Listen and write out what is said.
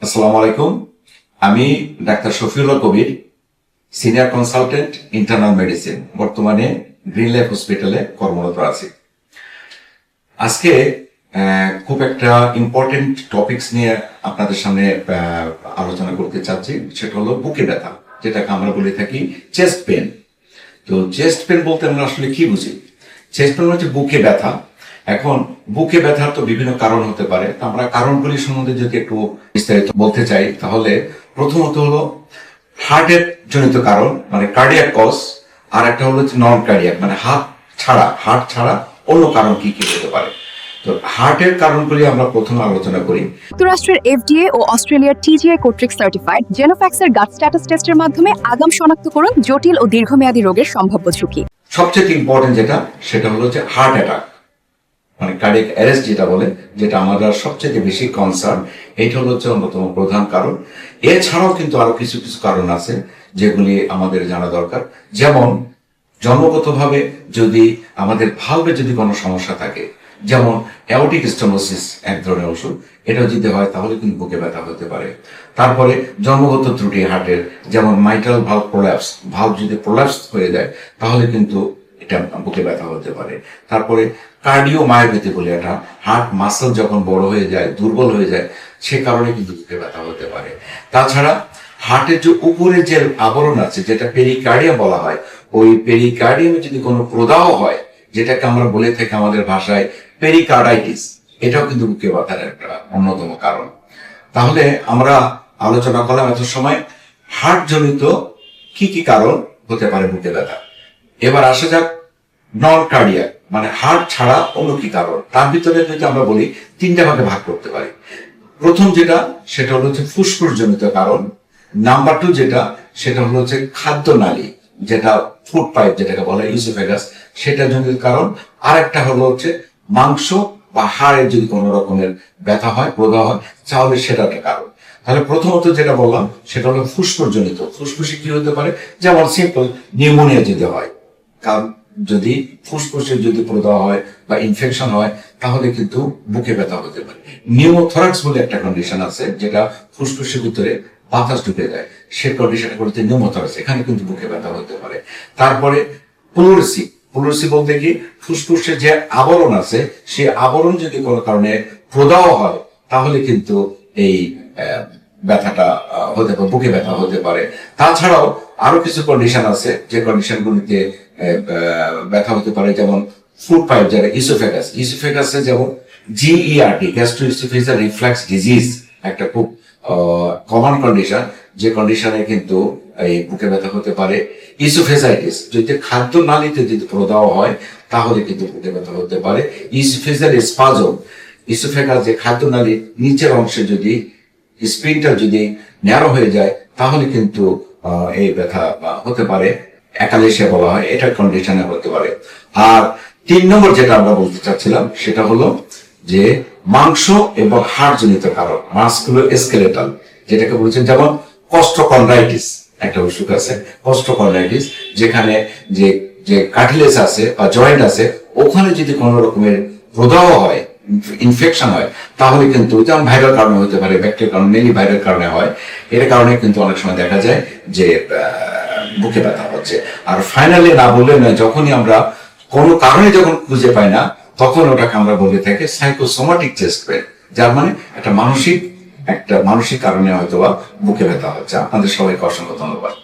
আসসালামু আলাইকুম। আমি ডাক্তার শফিউল্লাহ কবির, সিনিয়র কনসালটেন্ট ইন্টারনাল মেডিসিন, বর্তমানে গ্রিন লাইফ হসপিটালে কর্মরত আছি। আজকে খুব একটা ইম্পর্টেন্ট টপিকস নিয়ে আপনাদের সামনে আলোচনা করতে চাচ্ছি। সেটা হলো বুকে ব্যথা, যেটাকে আমরা বলে থাকি চেস্ট পেন। তো চেস্ট পেন বলতে আমরা আসলে কি বুঝি? চেস্ট পেন হচ্ছে বুকে ব্যথা। এখন বুকে ব্যথার তো বিভিন্ন কারণ হতে পারে। আমরা কারণগুলি সম্বন্ধে যদি একটু বিস্তারিত বলতে চাই, তাহলে প্রথমত হলো হার্টের জনিত কারণ, মানে কার্ডিয়াক কজ। আর একটা হলো নন কার্ডিয়াক, মানে হার্ট ছাড়া অন্য কারণ কি কি হতে পারে। তো হার্টের কারণগুলি আমরা প্রথমে আলোচনা করি। যুক্তরাষ্ট্রের এফডিএ ও অস্ট্রেলিয়ার টিজিআই কর্তৃক সার্টিফাইড জেনোফ্যাক্সের গাট স্ট্যাটাস টেস্টের মাধ্যমে আগাম শনাক্তকরণ জটিল ও দীর্ঘমেয়াদী রোগের সম্ভাব্য ঝুঁকি। সবচেয়ে ইম্পর্টেন্ট সেটা হলো যে হার্ট অ্যাটাক, মানে কার্ডিয়াক অ্যারেস্ট যেটা বলে, যেটা আমাদের সবচেয়ে বেশি কনসার্ন। এইটা হলো অন্যতম প্রধান কারণ। এছাড়াও কিন্তু আরো কিছু কিছু কারণ আছে যেগুলি আমাদের জানা দরকার। যেমন জন্মগতভাবে যদি আমাদের ভালভে যদি কোনো সমস্যা থাকে, যেমন অ্যাওর্টিক স্টেনোসিস এক ধরনের ওষুধ, এটা যদি হয় তাহলে কিন্তু বুকে ব্যথা হতে পারে। তারপরে জন্মগত ত্রুটি হার্টের, যেমন মাইট্রাল ভালভ প্রোল্যাপস, ভালভ যদি প্রোল্যাপস হয়ে যায় তাহলে কিন্তু এটা বুকে ব্যথা হতে পারে। তারপরে কার্ডিওমায়োপ্যাথি বলে, এটা হার্ট মাসল যখন বড় হয়ে যায়, দুর্বল হয়ে যায়, সে কারণে কিন্তু বুকে ব্যথা হতে পারে। তাছাড়া হার্টের যে উপরে যে আবরণ আছে, যেটা পেরিকার্ডিয়াম বলা হয়, ওই পেরিকার্ডিয়ামে যদি কোনো প্রদাহ হয়, যেটাকে আমরা বলে থাকি আমাদের ভাষায় পেরিকার্ডাইটিস, এটাও কিন্তু বুকে ব্যথার একটা অন্যতম কারণ। তাহলে আমরা আলোচনা করলাম এত সময় হার্ট জনিত কি কি কারণ হতে পারে বুকে ব্যথা। এবার আসা যাক নন কার্ডিয়াক, মানে হার্ট ছাড়া অন্য কি কারণ। তার ভিতরে যদি আমরা বলি, তিনটা ভাগে ভাগ করতে পারি। প্রথম সেটা হলো ফুসফুস জনিত কারণ। নাম্বার 2 সেটা হলো খাদ্য নালী, যেটা ফুড পাইপ যেটাকে বলে ইউসোফেগাস, সেটা জনিত কারণ। আর একটা হলো মাংস বা হাড়ের যদি কোনো রকমের ব্যথা হয়, প্রদাহ হয়, তাহলে সেটা একটা কারণ। তাহলে প্রথমত যেটা বললাম সেটা হলো ফুসফুস জনিত। ফুসফুসে কি হতে পারে? যেমন সিম্পল নিউমোনিয়া যদি হয়, কারণ যদি ফুসফুসের যদি প্রদাহ হয় বা ইনফেকশন হয়, তাহলে কিন্তু বুকে ব্যথা হতে পারে। নিউমোথরাক্স বলে একটা কন্ডিশন আছে, যেটা ফুসফুসের ভিতরে বাতাস ঢুকে যায়, সে কন্ডিশনটা করতে নিউমোথরাক্স, এখানে কিন্তু বুকে ব্যথা হতে পারে। তারপরে প্লুরিসি বলতে কি, ফুসফুসের যে আবরণ আছে, সেই আবরণ যদি কোনো কারণে প্রদাহ হয়, তাহলে কিন্তু এই ব্যথাটা হতে পারে, বুকে ব্যথা হতে পারে। তাছাড়াও আরো কিছু কন্ডিশন আছে, যে কন্ডিশনগুলিতে ব্যথা হতে পারে, যেমন ফুড পাইপ, যারা ইসোফেগাসে যেমন জিইআরডি, গ্যাস্ট্রোইসোফেজিয়াল রিফ্লাক্স ডিজিজ, একটা খুব কমন কন্ডিশন, যে কন্ডিশনে কিন্তু এই বুকে ব্যথা হতে পারে। ইসোফেজাইটিস, যদি খাদ্য নালীতে যদি প্রদাহ হয়, তাহলে কিন্তু বুকে ব্যথা হতে পারে। ইসোফেজিয়াল স্পাজম, ইসোফেগাস যে খাদ্য নালীর নিচের অংশে যদি স্প্রিনটা যদি ন্যারো হয়ে যায়, তাহলে কিন্তু এই ব্যথা হতে পারে। অ্যাকালেশিয়া বলা হয়, এটা কন্ডিশনে হতে পারে। আর 3 নম্বর যেটা আমরা বলতে চাচ্ছিলাম, সেটা হলো যে মাংস এবং হাড় জনিত কারণ, মাসকুলোস্কেলেটাল, যেটাকে বলছেন যেমন কস্টোকন্ড্রাইটিস, একটা অসুখ আছে কস্টোকন্ড্রাইটিস, যেখানে যে যে কার্টিলেজ আছে বা জয়েন্ট আছে, ওখানে যদি কোনো রকমের প্রদাহ হয়, ইনফেকশন হয়, তাহলে কিন্তু যেমন ভাইরাল কারণে হতে পারে, ব্যাকটেরিয়াল কারণে, মেনলি ভাইরাল কারণে হয়, এর কারণে কিন্তু অনেক সময় দেখা যায় যে বুকে ব্যথা হচ্ছে। আর ফাইনালি না বললে নয়, যখনই আমরা কোনো কারণে যখন খুঁজে পাই না, তখন ওটাকে আমরা বলে থাকি সাইকোসোমাটিক চেস্ট পেন, যার মানে একটা মানসিক কারণে হয়তো বা বুকে ব্যথা হচ্ছে। আপনাদের সবাইকে অসংখ্য ধন্যবাদ।